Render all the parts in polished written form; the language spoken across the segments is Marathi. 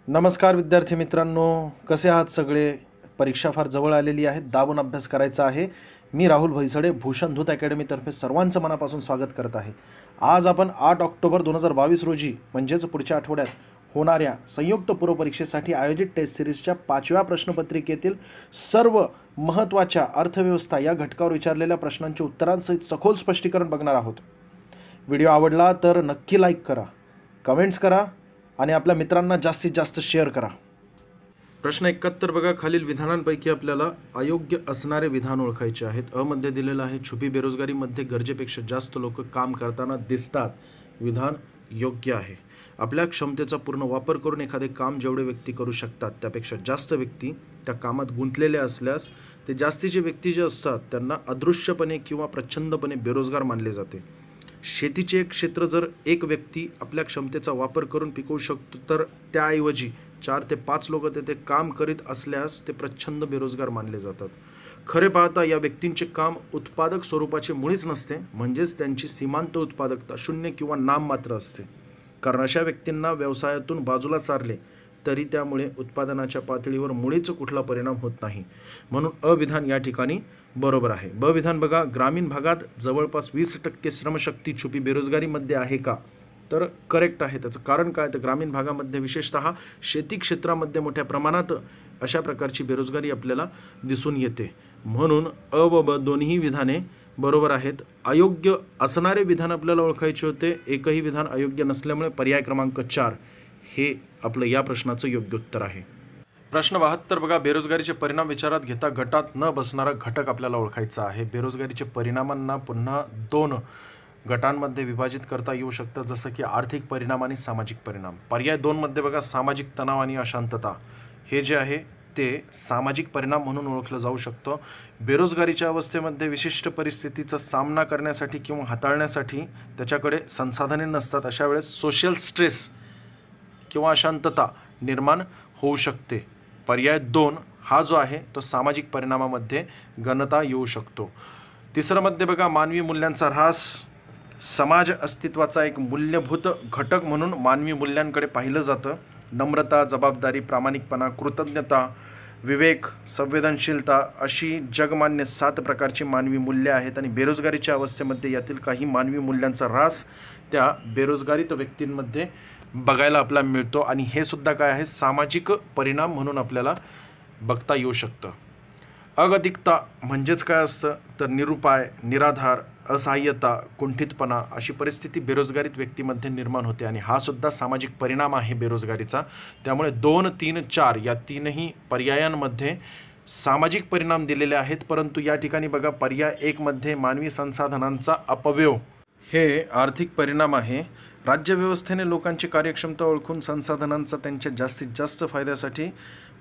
नमस्कार विद्यार्थी मित्रांनो, कसे आहात सगळे? परीक्षा फार जवळ आलेली आहे, दाबून अभ्यास करायचा आहे. मी राहुल भैसडे भूषण धूत अकॅडमीतर्फे सर्वांचं मनापासून स्वागत करत आहे. आज आपण 8 ऑक्टोबर 2022 रोजी म्हणजेच पुढच्या आठवड्यात होणाऱ्या संयुक्त पूर्वपरीक्षेसाठी आयोजित टेस्ट सिरीजच्या 5व्या प्रश्नपत्रिकेतील सर्व महत्त्वाच्या अर्थव्यवस्था या घटकावर विचारलेल्या प्रश्नांच्या उत्तरांसहित सखोल स्पष्टीकरण बघणार आहोत. व्हिडिओ आवडला तर नक्की लाईक करा, कमेंट्स करा आणि आपल्या मित्रांना जास्तीत जास्त शेअर करा. प्रश्न 71 बघा, खालील विधानांपैकी आपल्याला अयोग्य असणारे विधान ओळखायचे आहेत. अ मध्ये दिलेलं आहे, छुपी बेरोजगारीमध्ये गरजेपेक्षा जास्त लोक काम करताना दिसतात. विधान योग्य आहे. आपल्या क्षमतेचा पूर्ण वापर करून एखादे काम जेवढे व्यक्ती करू शकतात त्यापेक्षा जास्त व्यक्ती त्या कामात गुंतलेले असल्यास ते जास्तीचे व्यक्ती जे असतात त्यांना अदृश्यपणे किंवा प्रचंडपणे बेरोजगार मानले जाते. शेतीचे एक क्षेत्र जर एक व्यक्ती आपल्या क्षमतेचा वापर करून पिकवू शकतो तर त्याऐवजी 4 ते 5 लोक ते काम करीत असल्यास ते प्रचंड बेरोजगार मानले जातात. खरे पाहता या व्यक्तींचे काम उत्पादक स्वरूपाचे मुळीच नसते, म्हणजेच त्यांची सीमांत उत्पादकता शून्य किंवा नाममात्र असते. कारण अशा व्यक्तींना व्यवसायातून बाजूला सारले तरी त्यामुळे उत्पादनाच्या पातळीवर मुळीच कुठला परिणाम होत नाही. म्हणून अ विधान या ठिकाणी बरोबर आहे. ब विधान बघा, ग्रामीण भागात जवळपास 20% श्रमशक्ती छुपी बेरोजगारीमध्ये आहे का? तर करेक्ट आहे. त्याचं कारण काय? तर ग्रामीण भागामध्ये विशेषतः शेती क्षेत्रामध्ये मोठ्या प्रमाणात अशा प्रकारची बेरोजगारी आपल्याला दिसून येते. म्हणून अ व ब दोन्ही विधाने बरोबर आहेत. अयोग्य असणारे विधान आपल्याला ओळखायचे होते. एकही विधान अयोग्य नसल्यामुळे पर्याय क्रमांक 4 हे आपलं या प्रश्नाचं योग्य उत्तर आहे. प्रश्न 72 बघा, बेरोजगारीचे परिणाम विचारात घेता गटात न बसणारा घटक आपल्याला ओळखायचा आहे. बेरोजगारीचे परिणामांना पुन्हा 2 गटांमध्ये विभाजित करता येऊ शकतं, जसं की आर्थिक परिणाम आणि सामाजिक परिणाम. पर्याय 2 मध्ये बघा, सामाजिक तणाव आणि अशांतता हे जे आहे ते सामाजिक परिणाम म्हणून ओळखलं जाऊ शकतं. बेरोजगारीच्या अवस्थेमध्ये विशिष्ट परिस्थितीचा सामना करण्यासाठी किंवा हाताळण्यासाठी त्याच्याकडे संसाधने नसतात. अशा वेळेस सोशल स्ट्रेस किंवा अशांतता निर्माण होऊ शकते. पर्याय 2 हा जो आहे तो सामाजिक परिणामामध्ये गणता येऊ शकतो. तिसरं मध्ये बघा, मानवी मूल्यांचा ह्रास. समाज अस्तित्वाचा एक मूल्यभूत घटक म्हणून मानवी मूल्यांकडे पाहिलं जातं. नम्रता, जबाबदारी, प्रामाणिकपणा, कृतज्ञता, विवेक, संवेदनशीलता अशी जगमान्य 7 प्रकारची मानवी मूल्ये आहेत आणि बेरोजगारीच्या अवस्थेमध्ये यातील काही मानवी मूल्यांचा ह्रास त्या बेरोजगारीत व्यक्तींमध्ये बघायला आपल्याला मिळतो आणि हे सुद्धा काय आहे, सामाजिक परिणाम म्हणून आपल्याला बघता येऊ शकतं. अगतिकता म्हणजेच काय असतं तर निरुपाय, निराधार, असहाय्यता, कुंठितपणा अशी परिस्थिती बेरोजगारीत व्यक्तीमध्ये निर्माण होते आणि हा सुद्धा सामाजिक परिणाम आहे बेरोजगारीचा. त्यामुळे 2, 3, 4 या तीनही पर्यायांमध्ये सामाजिक परिणाम दिलेले आहेत. परंतु या ठिकाणी बघा, पर्याय 1 मध्ये मानवी संसाधनांचा अपव्यय हे आर्थिक परिणाम आहे. राज्यव्यवस्थेने लोकांची कार्यक्षमता ओळखून संसाधनांचा त्यांच्या जास्तीत जास्त फायद्यासाठी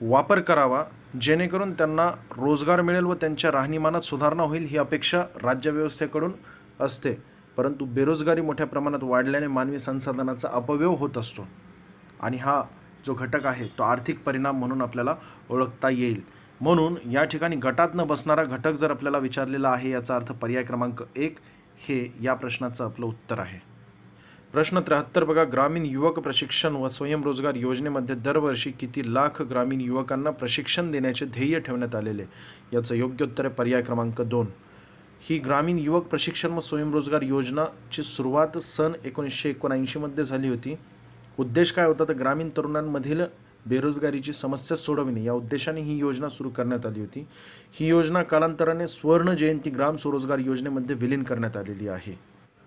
वापर करावा, जेणेकरून त्यांना रोजगार मिळेल व त्यांच्या राहणीमानात सुधारणा होईल ही अपेक्षा राज्यव्यवस्थेकडून असते. परंतु बेरोजगारी मोठ्या प्रमाणात वाढल्याने मानवी संसाधनाचा अपव्यय होत असतो आणि हा जो घटक आहे तो आर्थिक परिणाम म्हणून आपल्याला ओळखता येईल. म्हणून या ठिकाणी गटात न बसणारा घटक जर आपल्याला विचारलेला आहे याचा अर्थ पर्याय क्रमांक 1 हे या प्रश्नाचं आपलं उत्तर आहे. प्रश्न 73 बघा, ग्रामीण युवक प्रशिक्षण व स्वयंरोजगार योजनेमध्ये दरवर्षी किती लाख ग्रामीण युवकांना प्रशिक्षण देण्याचे ध्येय ठेवण्यात आलेले? याचं योग्य उत्तर आहे पर्याय क्रमांक 2. ही ग्रामीण युवक प्रशिक्षण व स्वयंरोजगार योजनाची सुरुवात सन 1979 मध्ये झाली होती. उद्देश काय होता तर ग्रामीण तरुणांमधील बेरोजगारीची समस्या सोडविणे या उद्देशाने ही योजना सुरू करण्यात आली होती. ही योजना कालांतराने स्वर्ण जयंती ग्राम स्वरोजगार योजनेमध्ये विलीन करण्यात आलेली आहे.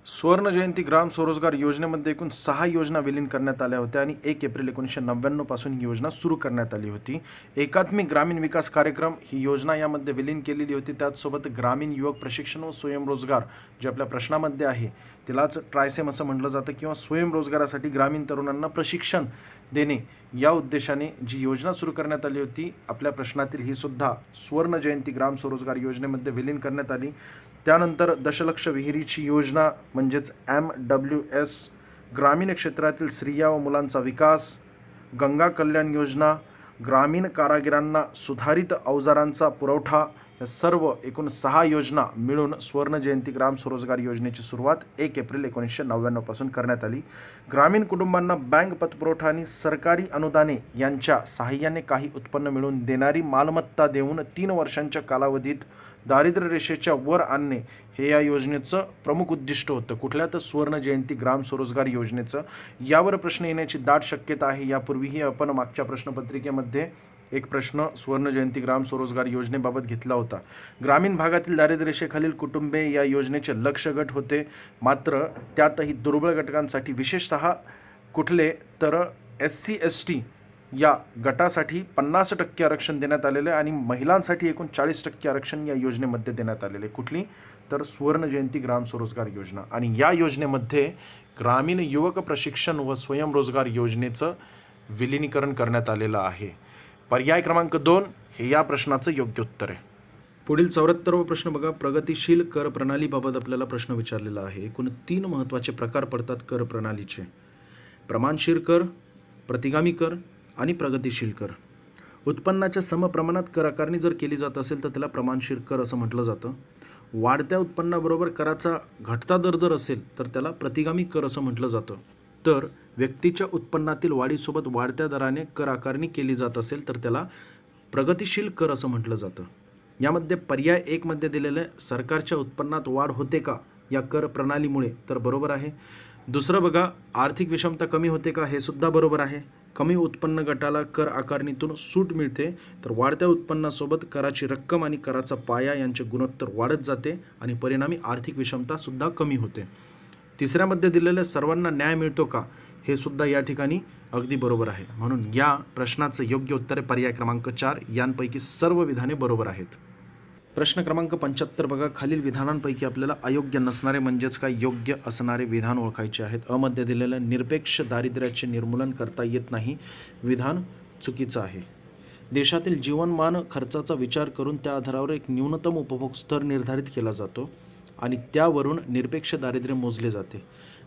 स्वर्ण जयंती ग्राम स्वरोजगार योजनेमध्ये एकूण 6 योजना विलीन करण्यात आल्या होत्या आणि 1 एप्रिल 1999 पासून ही योजना सुरू करण्यात आली होती. एकात्मिक ग्रामीण विकास कार्यक्रम ही योजना यामध्ये विलीन केलेली होती. त्याचसोबत ग्रामीण युवक प्रशिक्षण व स्वयंरोजगार जे आपल्या प्रश्नामध्ये आहे तिलाच ट्रायसेम असं म्हटलं जातं किंवा स्वयंरोजगारासाठी ग्रामीण तरुणांना प्रशिक्षण देणे या उद्देशाने जी योजना सुरू करण्यात आली होती आपल्या प्रश्नातील ही सुद्धा स्वर्ण जयंती ग्राम स्वरोजगार योजनेमध्ये विलीन करण्यात आली. त्यानंतर दशलक्ष विहिरीची योजना म्हणजेच MWS, ग्रामीण क्षेत्रातील स्त्रिया व मुलांचा विकास, गंगा कल्याण योजना, ग्रामीण कारागिरांना सुधारित अवजारांचा पुरवठा या सर्व एकूण 6 योजना मिळून सुवर्ण जयंती ग्राम स्वरोजगार योजनेची सुरुवात 1 एप्रिल 1999 पासून करण्यात आली. ग्रामीण कुटुंबांना बँक पतपुरवठा आणि सरकारी अनुदाने यांच्या सहाय्याने काही उत्पन्न मिळवून देणारी मालमत्ता देऊन 3 वर्षांच्या कालावधीत दारिद्र्य रेषेच्या वर आणणे हे या योजनेचं प्रमुख उद्दिष्ट होतं. कुठल्या तर सुवर्ण जयंती ग्राम स्वरोजगार योजनेचं. यावर प्रश्न येण्याची दाट शक्यता आहे. यापूर्वीही आपण मागच्या प्रश्नपत्रिकेमध्ये एक प्रश्न सुवर्ण जयंती ग्राम स्वरोजगार योजनेबाबत घेतला होता. ग्रामीण भागातील दारिद्र्य रेषेखालील कुटुंबे या योजनेचे लक्ष्य गट होते. मात्र त्यातही दुर्बळ घटकांसाठी विशेषतः कुठले तर SC ST या गटासाठी 50% आरक्षण देण्यात आलेले आणि महिलांसाठी एकूण 40% आरक्षण या योजनेमध्ये देण्यात आलेले. कुठली तर सुवर्ण जयंती ग्राम स्वरोजगार योजना. आणि या योजनेमध्ये ग्रामीण युवक प्रशिक्षण व स्वयंरोजगार योजनेचं विलीनीकरण करण्यात आलेलं आहे. पर्याय क्रमांक 2 हे या प्रश्नाचं योग्य उत्तर आहे. पुढील 74वा प्रश्न बघा. प्रगतिशील कर प्रणालीबाबत आपल्याला प्रश्न विचारलेला आहे. एकूण 3 महत्त्वाचे प्रकार पडतात कर प्रणालीचे: प्रमाणशीर कर, प्रतिगामी कर आणि प्रगतिशील कर. उत्पन्नाच्या समप्रमाणात कर आकारणी जर केली जात असेल तर त्याला प्रमाणशीर कर असं म्हटलं जातं. वाढत्या उत्पन्नाबरोबर कराचा घटता दर जर असेल तर त्याला प्रतिगामी कर असं म्हटलं जातं. तर व्यक्तीच्या उत्पन्नातील वाढीसोबत वाढत्या दराने कर आकारणी केली जात असेल तर त्याला प्रगतिशील कर असं म्हटलं जातं. यामध्ये पर्याय 1 मध्ये दिलेलं सरकारच्या उत्पन्नात वाढ होते का या कर प्रणालीमुळे, तर बरोबर आहे. दुसरं बघा, आर्थिक विषमता कमी होते का, हे सुद्धा बरोबर आहे. कमी उत्पन्न गटाला कर आकारणीतून सूट मिळते, तर वाढत्या उत्पन्नासोबत कराची रक्कम आणि कराचा पाया यांचे गुणोत्तर वाढत जाते आणि परिणामी आर्थिक विषमता सुद्धा कमी होते. तिसऱ्यामध्ये दिलेल्या सर्वांना न्याय मिळतो का, हे सुद्धा या ठिकाणी अगदी बरोबर आहे. म्हणून या प्रश्नाचं योग्य उत्तर आहे पर्याय क्रमांक 4. यांपैकी सर्व विधाने बरोबर आहेत. प्रश्न क्रमांक 75 बघा. खालील विधानांपैकी आपल्याला अयोग्य नसणारे म्हणजेच काय योग्य असणारे विधान ओळखायचे आहेत. अ मध्ये दिलेलं निरपेक्ष दारिद्र्याचे निर्मूलन करता येत नाही विधान चुकीचं आहे. देशातील जीवनमान खर्चाचा विचार करून त्या आधारावर एक न्यूनतम उपभोग स्तर निर्धारित केला जातो आणि त्यावरून निरपेक्ष दारिद्र्य मोजले जाते.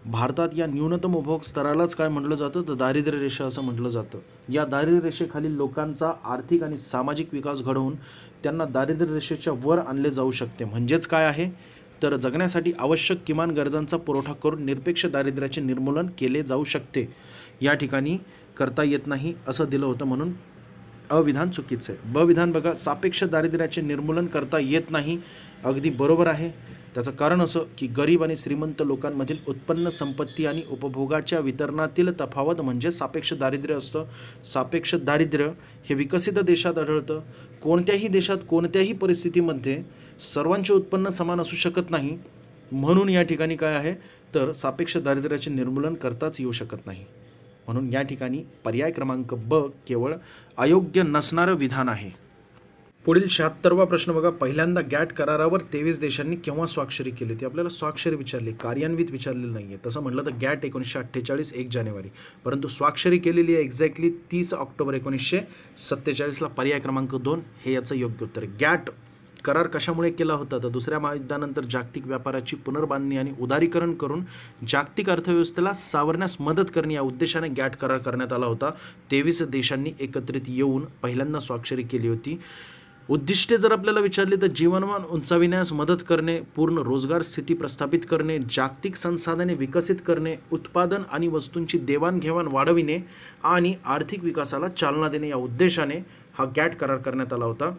भारतात या न्यूनतम उपभोग स्तरालाच काय म्हटलं जातं तर दारिद्र्य रेषा असं म्हटलं जातं. या दारिद्र्य रेषेखालील लोकांचा आर्थिक आणि सामाजिक विकास घडवून त्यांना दारिद्र्य रेषेच्या वर आणले जाऊ शकते. म्हणजेच काय आहे तर जगण्यासाठी आवश्यक किमान गरजांचा पुरवठा करून निरपेक्ष दारिद्र्याचे निर्मूलन केले जाऊ शकते. या ठिकाणी करता येत नाही असं दिलं होतं, म्हणून अविधान चुकीचं आहे. ब विधान बघा. सापेक्ष दारिद्र्याचे निर्मूलन करता येत नाही, अगदी बरोबर आहे. त्याचं कारण असं की गरीब आणि श्रीमंत लोकांमधील उत्पन्न, संपत्ती आणि उपभोगाच्या वितरणातील तफावत म्हणजे सापेक्ष दारिद्र्य असतं. सापेक्ष दारिद्र्य हे विकसित देशात आढळतं. कोणत्याही देशात कोणत्याही परिस्थितीमध्ये सर्वांचे उत्पन्न समान असू शकत नाही, म्हणून या ठिकाणी काय आहे तर सापेक्ष दारिद्र्याचे निर्मूलन करताच येऊ शकत नाही. म्हणून या ठिकाणी पर्याय क्रमांक ब केवळ अयोग्य नसणारं विधान आहे. पुढील 76वा प्रश्न बघा. पहिल्यांदा गॅट करारावर 23 देशांनी केव्हा स्वाक्षरी केली होती. आपल्याला स्वाक्षरी विचारली, कार्यान्वित विचारलेलं नाही आहे. तसं म्हटलं तर गॅट 1948 1 जानेवारी, परंतु स्वाक्षरी केलेली आहे एक्झॅक्टली 30 ऑक्टोबर 1947ला. पर्याय क्रमांक 2 हे याचं योग्य उत्तर. गॅट करार कशामुळे केला होता तर दुसऱ्या महायुद्धानंतर जागतिक व्यापाराची पुनर्बांधणी आणि उदारीकरण करून जागतिक अर्थव्यवस्थेला सावरण्यास मदत करणे या उद्देशाने गॅट करार करण्यात आला होता. 23 देशांनी एकत्रित येऊन पहिल्यांदा स्वाक्षरी केली होती. उद्दिष्टे जर आपल्याला विचारली तर जीवनमान उंचाविण्यास मदत करणे, पूर्ण रोजगार स्थिती प्रस्थापित करणे, जागतिक संसाधने विकसित करणे, उत्पादन आणि वस्तूंची देवाणघेवाण वाढविणे आणि आर्थिक विकासाला चालना देणे या उद्देशाने हा गॅट करार करण्यात आला होता.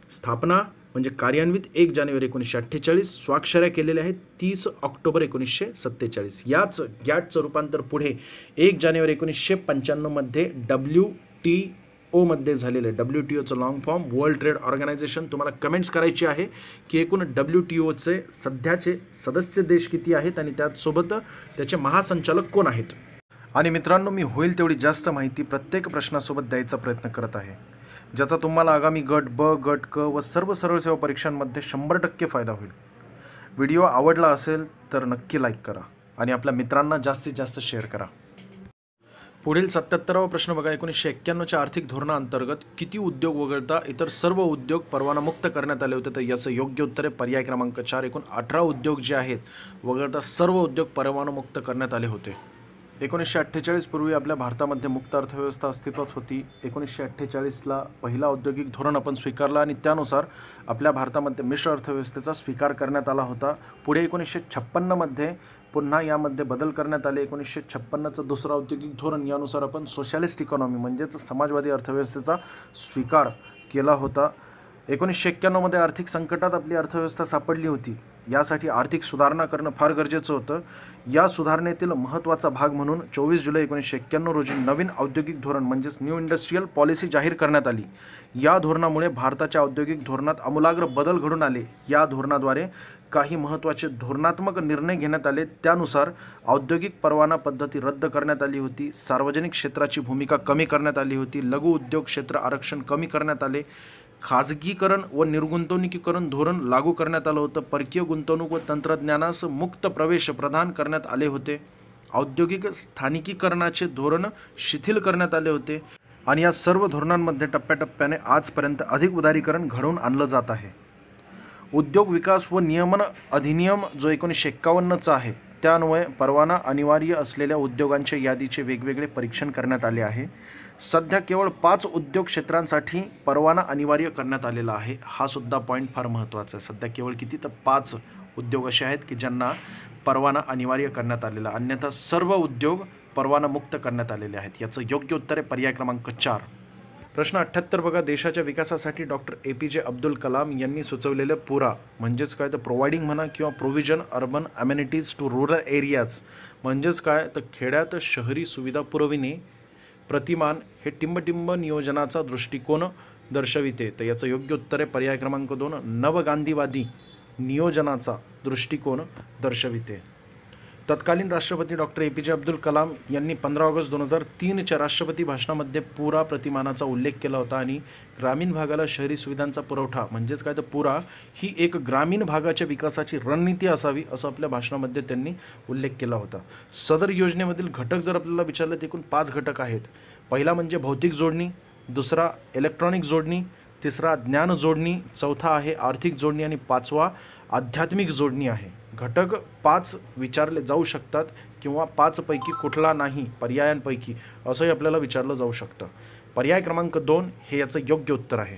स्थापना म्हणजे कार्यान्वित 1 जानेवारी 1948, स्वाक्षऱ्या केलेल्या आहेत 30 ऑक्टोबर 1947. याच गॅटचं रूपांतर पुढे 1 जानेवारी 1995 मध्ये WTO मध्ये झालेलं आहे. WTOचं long form world trade organisation. तुम्हाला कमेंट्स करायची आहे की एकूण WTOचे सध्याचे सदस्य देश किती आहेत आणि त्याचसोबत त्याचे महासंचालक कोण आहेत. आणि मित्रांनो, मी होईल तेवढी जास्त माहिती प्रत्येक प्रश्नासोबत द्यायचा प्रयत्न करत आहे, ज्याचा तुम्हाला आगामी गट ब, गट क व सर्व सरळ सेवा परीक्षांमध्ये 100% फायदा होईल. व्हिडिओ आवडला असेल तर नक्की लाईक करा आणि आपल्या मित्रांना जास्तीत जास्त शेअर करा. पुढील 77वा प्रश्न बघा. 1991च्या आर्थिक धोरणाअंतर्गत किती उद्योग वगळता इतर सर्व उद्योग परवानामुक्त करण्यात आले होते तर याचं योग्य उत्तर आहे पर्याय क्रमांक 4. एकूण 18 उद्योग जे आहेत वगळता सर्व उद्योग परवानामुक्त करण्यात आले होते. 1948 पूर्वी आपल्या भारतामध्ये मुक्त अर्थव्यवस्था अस्तित्वात होती. 1948ला पहिला औद्योगिक धोरण आपण स्वीकारला आणि त्यानुसार आपल्या भारतामध्ये मिश्र अर्थव्यवस्थेचा स्वीकार करण्यात आला होता. पुढे 1956मध्ये पुन्हा यामध्ये बदल करण्यात आले. 1956चं दुसरं औद्योगिक धोरण यानुसार आपण सोशलिस्ट इकॉनॉमी म्हणजेच समाजवादी अर्थव्यवस्थेचा स्वीकार केला होता. 1991मध्ये आर्थिक संकटात आपली अर्थव्यवस्था सापडली होती. यासाठी आर्थिक सुधारणा करणं फार गरजेचं होतं. या सुधारणेतील महत्त्वाचा भाग म्हणून 24 जुलै 1991 रोजी नवीन औद्योगिक धोरण म्हणजेच न्यू इंडस्ट्रियल पॉलिसी जाहीर करण्यात आली. या धोरणामुळे भारताच्या औद्योगिक धोरणात आमूलाग्र बदल घडून आले. या धोरणाद्वारे काही महत्त्वाचे धोरणात्मक निर्णय घेण्यात आले. त्यानुसार औद्योगिक परवाना पद्धती रद्द करण्यात आली होती. सार्वजनिक क्षेत्राची भूमिका कमी करण्यात आली होती. लघु उद्योग क्षेत्र आरक्षण कमी करण्यात आले. खाजगीकरण व निर्गुंतवणुकीकरण धोरण लागू करण्यात आलं होतं. परकीय गुंतवणूक व तंत्रज्ञानास मुक्त प्रवेश प्रदान करण्यात आले होते. औद्योगिक स्थानिकीकरणाचे धोरण शिथिल करण्यात आले होते आणि या सर्व धोरणांमध्ये टप्प्याटप्प्याने आजपर्यंत अधिक उदारीकरण घडवून आणलं जात आहे. उद्योग विकास व नियमन अधिनियम जो 1951चा आहे त्यान्वये परवाना अनिवार्य असलेल्या उद्योगांच्या यादीचे वेगवेगळे परीक्षण करण्यात आले आहे. सध्या केवळ 5 उद्योग क्षेत्रांसाठी परवाना अनिवार्य करण्यात आलेला आहे. हा सुद्धा पॉईंट फार महत्त्वाचा आहे. सध्या केवळ किती तर 5 उद्योग असे आहेत की ज्यांना परवाना अनिवार्य करण्यात आलेला, अन्यथा सर्व उद्योग परवाना मुक्त करण्यात आलेले आहेत. याचं योग्य उत्तर आहे पर्याय क्रमांक 4. प्रश्न 78 बघा, देशाच्या विकासासाठी डॉक्टर APJ अब्दुल कलाम यांनी सुचवलेलं पुरा म्हणजेच काय तर प्रोव्हाइडिंग म्हणा किंवा provision urban amenities to rural areas म्हणजेच काय तर खेड्यात शहरी सुविधा पुरविणे प्रतिमान हे टिंबटिंब नियोजनाचा दृष्टिकोन दर्शविते. तर याचं योग्य उत्तर आहे पर्याय क्रमांक 2 नवगांधीवादी नियोजनाचा दृष्टिकोन दर्शविते. तत्कालीन राष्ट्रपती डॉक्टर APJ अब्दुल कलाम यांनी 15 ऑगस्ट 2003च्या राष्ट्रपती भाषणामध्ये पुरा प्रतिमानाचा उल्लेख केला होता आणि ग्रामीण भागाला शहरी सुविधांचा पुरवठा म्हणजेच काय तर पुरा ही एक ग्रामीण भागाच्या विकासाची रणनीती असावी असं आपल्या भाषणामध्ये त्यांनी उल्लेख केला होता. सदर योजनेमधील घटक जर आपल्याला विचारले तर एकूण 5 घटक आहेत. पहिला म्हणजे भौतिक जोडणी, दुसरा इलेक्ट्रॉनिक जोडणी, तिसरा ज्ञान जोडणी, चौथा आहे आर्थिक जोडणी आणि 5वा आध्यात्मिक जोडणी आहे. घटक 5 विचारले जाऊ शकतात किंवा 5 पैकी कुठला नाही पर्यायांपैकी असंही आपल्याला विचारलं जाऊ शकतं. पर्याय क्रमांक 2 हे याचं योग्य उत्तर आहे.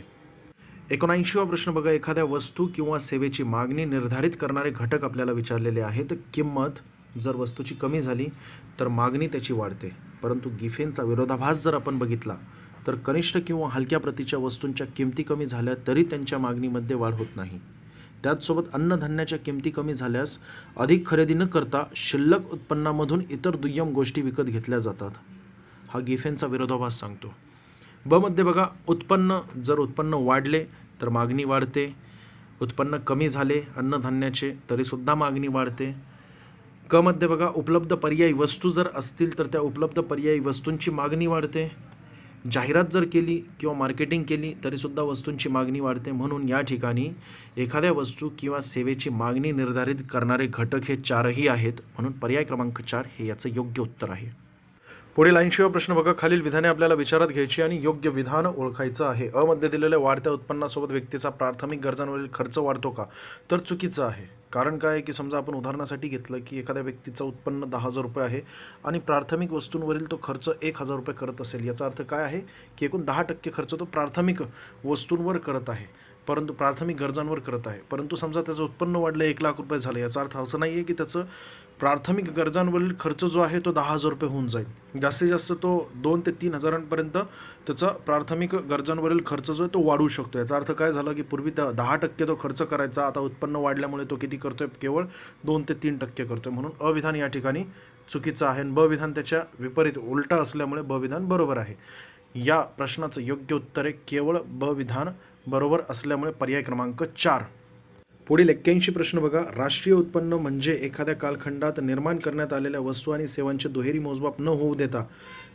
79वा प्रश्न बघा, एखाद्या वस्तू किंवा सेवेची मागणी निर्धारित करणारे घटक आपल्याला विचारलेले आहेत. किंमत जर वस्तूची कमी झाली तर मागणी त्याची वाढते, परंतु गिफेनचा विरोधाभास जर आपण बघितला तर कनिष्ठ किंवा हलक्या प्रतीच्या वस्तूंच्या किमती कमी झाल्या तरी त्यांच्या मागणीमध्ये वाढ होत नाही. त्याचसोबत अन्नधान्याच्या किमती कमी झाल्यास अधिक खरेदी न करता शिल्लक उत्पन्नामधून इतर दुय्यम गोष्टी विकत घेतल्या जातात. हा गिफेनचा विरोधाभास सांगतो. ब मध्ये बघा, जर उत्पन्न वाढले तर मागणी वाढते, उत्पन्न कमी झाले अन्नधान्याचे तरीसुद्धा मागणी वाढते. क मध्ये बघा, उपलब्ध पर्यायी वस्तू जर असतील तर त्या उपलब्ध पर्यायी वस्तूंची मागणी वाढते. जाहिरात जर केली किंवा मार्केटिंग केली तरीसुद्धा वस्तूंची मागणी वाढते. म्हणून या ठिकाणी एखाद्या वस्तू किंवा सेवेची मागणी निर्धारित करणारे घटक हे 4ही आहेत. म्हणून पर्याय क्रमांक 4 हे याचं योग्य उत्तर आहे. पुढील 80वा प्रश्न बघा, खालील विधाने आपल्याला विचारात घ्यायची आणि योग्य विधान ओळखायचं आहे. अ मध्ये दिलेल्या वाढत्या उत्पन्नासोबत व्यक्तीचा प्राथमिक गरजांवरील खर्च वाढतो का? तर चुकीचं आहे. कारण काय आहे की समजा आपण उदाहरणासाठी घेतलं की एखाद्या व्यक्तीचं उत्पन्न 10,000 रुपये आहे आणि प्राथमिक वस्तूंवरील तो खर्च 1,000 रुपये करत असेल. याचा अर्थ काय आहे की एकूण 10% खर्च तो प्राथमिक वस्तूंवर करत आहे, परंतु प्राथमिक गरजांवर करत आहे. परंतु समजा त्याचं उत्पन्न वाढलं 1,00,000 रुपये झालं, याचा अर्थ असं नाही आहे की त्याचं प्राथमिक गरजांवरील खर्च जो आहे तो 10,000 रुपये होऊन जाईल. जास्तीत जास्त तो 2 ते 3 हजारांपर्यंत त्याचा प्राथमिक गरजांवरील खर्च जो आहे तो वाढू शकतो. याचा अर्थ काय झाला की पूर्वी 10% तो खर्च करायचा, आता उत्पन्न वाढल्यामुळे तो किती करतोय? केवळ 2 ते 3% करतोय. म्हणून अ विधान या ठिकाणी चुकीचं आहे आणि ब विधान त्याच्या विपरीत उलटा असल्यामुळे ब विधान बरोबर आहे. या प्रश्नाचं योग्य उत्तर आहे केवळ ब विधान बरोबर असल्यामुळे पर्याय क्रमांक 4. पुढील 81 प्रश्न बघा, राष्ट्रीय उत्पन्न म्हणजे एखाद्या कालखंडात निर्माण करण्यात आलेल्या वस्तू आणि सेवांचे दुहेरी मोजमाप न होऊ देता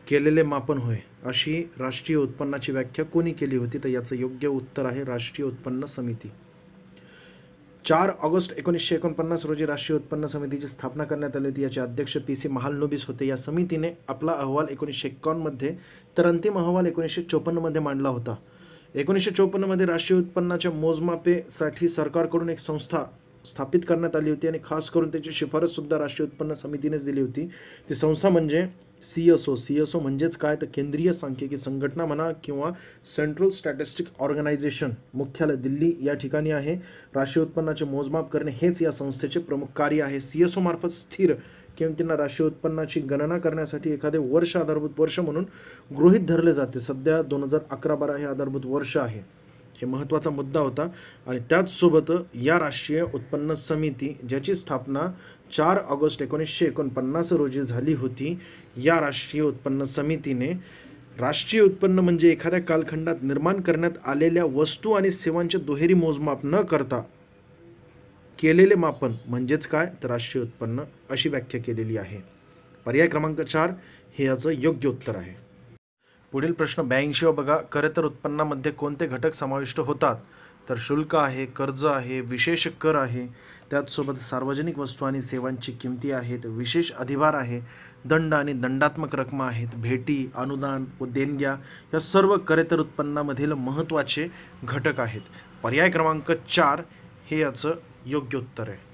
केलेले मापन होय. अशी राष्ट्रीय उत्पन्नाची व्याख्या कोणी केली होती? तर याचं योग्य उत्तर आहे राष्ट्रीय उत्पन्न समिती. 4 ऑगस्ट 1949 रोजी राष्ट्रीय उत्पन्न समितीची स्थापना करण्यात आली होती. याचे अध्यक्ष PC महालनोबिस होते. या समितीने आपला अहवाल 1951 मध्ये तर अंतिम अहवाल 1954 मध्ये मांडला होता. 1954 मध्ये राष्ट्रीय उत्पन्नाच्या मोजमापेसाठी सरकारकडून एक संस्था स्थापित करण्यात आली होती आणि खास करून त्याची शिफारससुद्धा राष्ट्रीय उत्पन्न समितीनेच दिली होती. ती संस्था म्हणजे CSO म्हणजेच काय तर केंद्रीय सांख्यिकी संघटना म्हणा किंवा सेंट्रल स्टॅटिस्टिक ऑर्गनायझेशन, मुख्यालय दिल्ली या ठिकाणी आहे. राष्ट्रीय उत्पन्नाचे मोजमाप करणे हेच या संस्थेचे प्रमुख कार्य आहे. CSO मार्फत स्थिर किमतींना राष्ट्रीय उत्पन्नाची गणना करण्यासाठी एखादे वर्ष आधारभूत वर्ष म्हणून गृहीत धरले जाते. सध्या 2011-12 हे आधारभूत वर्ष आहे. हे महत्त्वाचा मुद्दा होता. आणि त्याचसोबत या राष्ट्रीय उत्पन्न समिती ज्याची स्थापना 4 ऑगस्ट 1949 रोजी झाली होती, या राष्ट्रीय उत्पन्न समितीने राष्ट्रीय उत्पन्न म्हणजे एखाद्या कालखंडात निर्माण करण्यात आलेल्या वस्तू आणि सेवांचे दुहेरी मोजमाप न करता केलेले मापन म्हणजेच काय तर राष्ट्रीय उत्पन्न, अशी व्याख्या केलेली आहे. पर्याय क्रमांक 4 हे याचं योग्य उत्तर आहे. पुढील प्रश्न 82 बघा. खरेतर उत्पन्नामध्ये कोणते घटक समाविष्ट होतात? तर शुल्क आहे, कर्ज आहे, विशेष कर आहे, त्याचसोबत सार्वजनिक वस्तू आणि सेवांची किमती आहेत, विशेष अधिभार आहे, दंड आणि दंडात्मक रकमा आहेत, भेटी, अनुदान व देणग्या या सर्व खरेतर उत्पन्नामधील महत्त्वाचे घटक आहेत. पर्याय क्रमांक 4 हे याचं योग्य उत्तर आहे.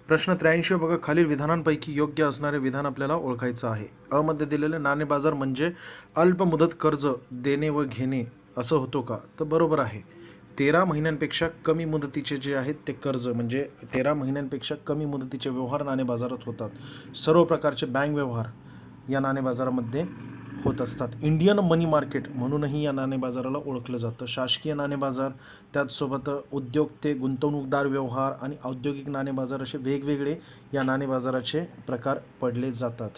प्रश्न 83 बघा. खालील विधानांपैकी योग्य असणारे विधान आपल्याला ओळखायचं आहे. अ मध्ये दिलेले नाणे बाजार म्हणजे अल्प मुदत कर्ज देणे व घेणे असं होतो का? तर बरोबर आहे. 13 महिन्यांपेक्षा कमी मुदतीचे जे आहेत ते कर्ज म्हणजे 13 महिन्यांपेक्षा कमी मुदतीचे व्यवहार नाणे बाजारात होतात. सर्व प्रकारचे बँक व्यवहार या नाणे बाजारामध्ये होत असतात. इंडियन मनी मार्केट म्हणूनही या नाणे बाजाराला ओळखलं जातं. शासकीय नाणे बाजार, त्याचसोबत उद्योग ते गुंतवणूकदार व्यवहार आणि औद्योगिक नाणे बाजार असे वेगवेगळे या नाणे बाजाराचे प्रकार पडले जातात.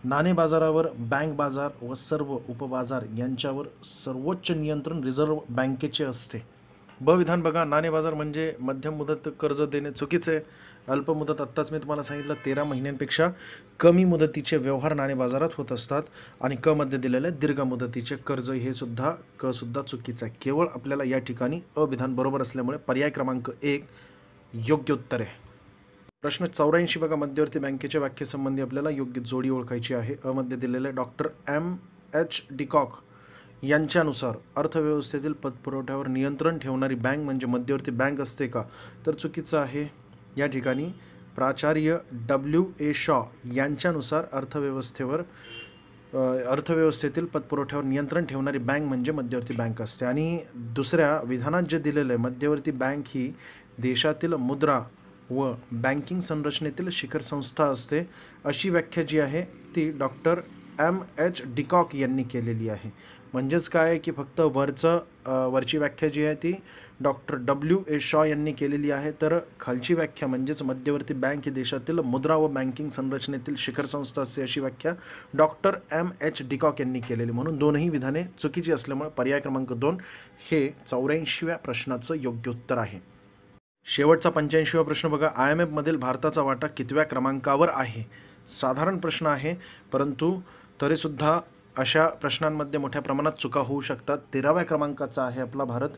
नाणे बाजारावर बँक बाजार व सर्व उपबाजार यांच्यावर सर्वोच्च नियंत्रण रिझर्व्ह बँकेचे असते. ब विधान बघा. नाणे बाजार म्हणजे मध्यम मुदत कर्ज देणे चुकीचे आहे. अल्प मुदत आत्ताच मी तुम्हाला सांगितलं 13 महिन्यांपेक्षा कमी मुदतीचे व्यवहार नाणे बाजारात होत असतात. आणि क मध्ये दिलेले दीर्घ मुदतीचे कर्ज हे सुद्धा चुकीचं आहे. केवळ आपल्याला या ठिकाणी अ विधान बरोबर असल्यामुळे पर्याय क्रमांक 1 योग्य उत्तर आहे. प्रश्न 84 बघा. मध्यवर्ती बँकेच्या व्याख्येसंबंधी आपल्याला योग्य जोडी ओळखायची आहे. अ मध्ये दिलेले डॉक्टर M.H. डिकॉक यांच्यानुसार अर्थव्यवस्थेतील पतपुरवठ्यावर नियंत्रण ठेवणारी बँक म्हणजे मध्यवर्ती बँक असते का? तर चुकीचं आहे. या ठिकाणी प्राचार्य W.A. शॉ यांच्यानुसार अर्थव्यवस्थेतील पतपुरवठ्यावर नियंत्रण ठेवणारी बँक म्हणजे मध्यवर्ती बँक असते. आणि दुसऱ्या विधानात जे दिलेलं आहे मध्यवर्ती बँक ही देशातील मुद्रा व बँकिंग संरचनेतील शिखर संस्था असते, अशी व्याख्या जी आहे ती डॉक्टर M.H. डिकॉक यांनी केलेली आहे. म्हणजेच काय की फक्त वरची व्याख्या जी आहे ती डॉक्टर W.A. शॉ यांनी केलेली आहे, तर खालची व्याख्या म्हणजेच मध्यवर्ती बँक ही देशातील मुद्रा व बँकिंग संरचनेतील शिखर संस्था असते अशी व्याख्या डॉक्टर M.H. डिकॉक यांनी केलेली. म्हणून दोनही विधाने चुकीची असल्यामुळे पर्याय क्रमांक 2 हे 84व्या प्रश्नाचं योग्य उत्तर आहे. शेवटचा 85वा प्रश्न बघा. IMF मधील भारताचा वाटा कितव्या क्रमांकावर आहे? साधारण प्रश्न आहे, परंतु तरीसुद्धा अशा प्रश्नांमध्ये मोठ्या प्रमाणात चुका होऊ शकतात. 13व्या क्रमांकाचा आहे आपला भारत.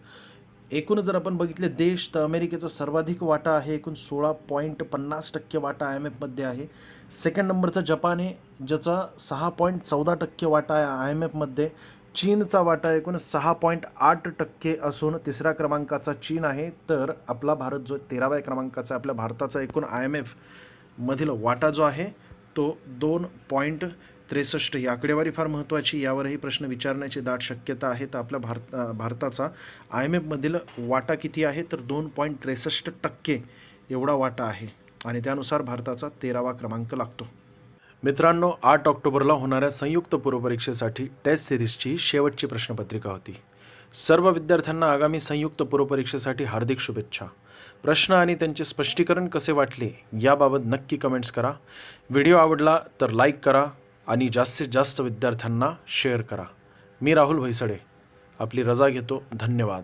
एकूण जर आपण बघितले देश तर अमेरिकेचा सर्वाधिक वाटा आहे, एकूण 16.50% वाटा IMF मध्ये आहे. सेकंड नंबरचा जपान आहे ज्याचा 6.14% वाटा आहे IMF मध्ये. चीनचा वाटा एकूण 6.8% असून तिसऱ्या क्रमांकाचा चीन आहे. तर आपला भारत जो 13व्या क्रमांकाचा आपल्या भारताचा एकूण IMF मधील वाटा जो आहे तो 2.63. ही आकडेवारी फार महत्त्वाची, यावरही प्रश्न विचारण्याची दाट शक्यता आहे. तर आपल्या भारताचा IMF मधील वाटा किती आहे तर 2.63% एवढा वाटा आहे आणि त्यानुसार भारताचा 13वा क्रमांक लागतो. मित्रांनो, 8 ऑक्टोबरला होणाऱ्या संयुक्त पूर्वपरीक्षेसाठी टेस्ट सिरीजची शेवटची प्रश्नपत्रिका होती. सर्व विद्यार्थ्यांना आगामी संयुक्त पूर्वपरीक्षेसाठी हार्दिक शुभेच्छा. प्रश्न आणि त्यांचे स्पष्टीकरण कसे वाटले याबाबत नक्की कमेंट्स करा. व्हिडिओ आवडला तर लाईक करा आणि जास्तीत जास्त विद्यार्थ्यांना शेअर करा. मी राहुल भैसडे आपली रजा घेतो. धन्यवाद.